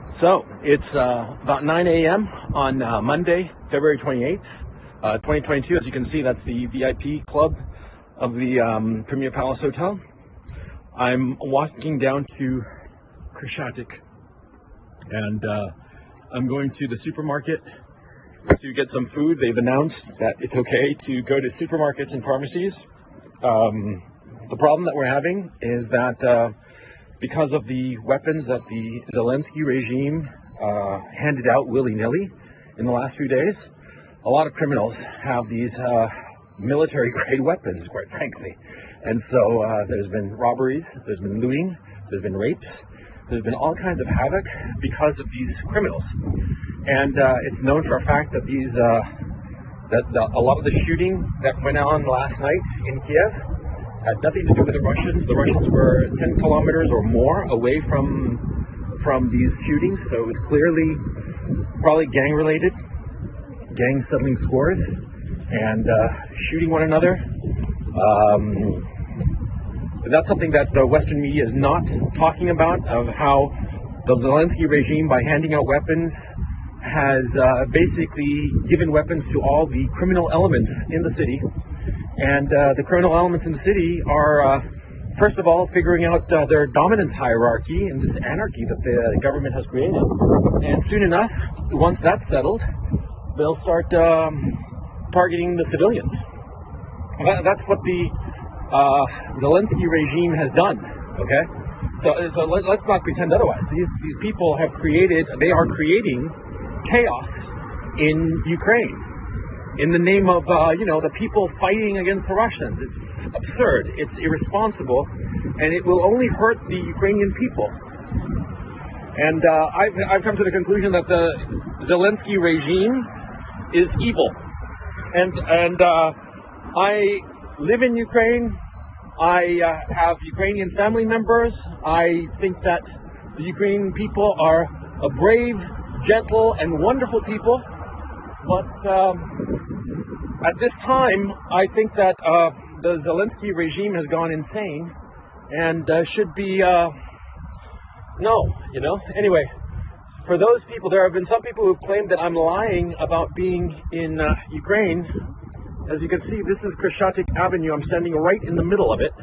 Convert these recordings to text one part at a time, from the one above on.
So it's about 9 a.m. on Monday, February 28th, 2022. As you can see, that's the VIP club of the Premier Palace Hotel. I'm walking down to Krashatik, and I'm going to the supermarket to get some food. They've announced that it's okay to go to supermarkets and pharmacies. The problem that we're having is that because of the weapons that the Zelensky regime handed out willy-nilly in the last few days, a lot of criminals have these military-grade weapons, quite frankly. And so there's been robberies, there's been looting, there's been rapes, there's been all kinds of havoc because of these criminals. And it's known for a fact that a lot of the shooting that went on last night in Kiev had nothing to do with the Russians. The Russians were 10 kilometers or more away from these shootings, so it was clearly probably gang-related, gangs settling scores and shooting one another. That's something that the Western media is not talking about, of how the Zelensky regime, by handing out weapons, has basically given weapons to all the criminal elements in the city. And the criminal elements in the city are, first of all, figuring out their dominance hierarchy and this anarchy that the government has created. And soon enough, once that's settled, they'll start targeting the civilians. That's what the Zelensky regime has done, okay? So let's not pretend otherwise. These people are creating chaos in Ukraine, in the name of, the people fighting against the Russians. It's absurd, it's irresponsible, and it will only hurt the Ukrainian people. And I've come to the conclusion that the Zelensky regime is evil. And I live in Ukraine. I have Ukrainian family members. I think that the Ukrainian people are a brave, gentle, and wonderful people. But at this time, I think that the Zelensky regime has gone insane and should be, Anyway, for those people, there have been some people who've claimed that I'm lying about being in Ukraine. As you can see, this is Krashatik Avenue. I'm standing right in the middle of it.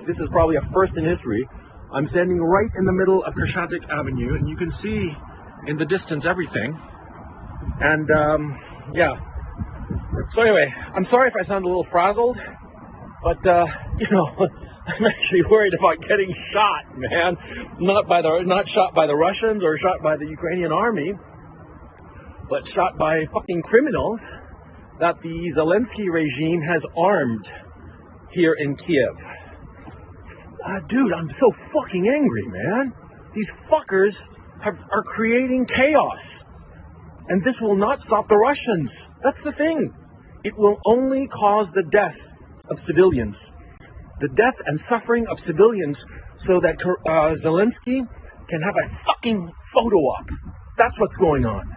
This is probably a first in history. I'm standing right in the middle of Krashatik Avenue, and you can see in the distance everything. And so anyway, I'm sorry if I sound a little frazzled, but I'm actually worried about getting shot, man. Not shot by the Russians or shot by the Ukrainian army, but shot by fucking criminals that the Zelensky regime has armed here in Kiev. Dude, I'm so fucking angry, man. These fuckers are creating chaos. And this will not stop the Russians. That's the thing. It will only cause the death of civilians. The death and suffering of civilians, so that Zelensky can have a fucking photo op. That's what's going on.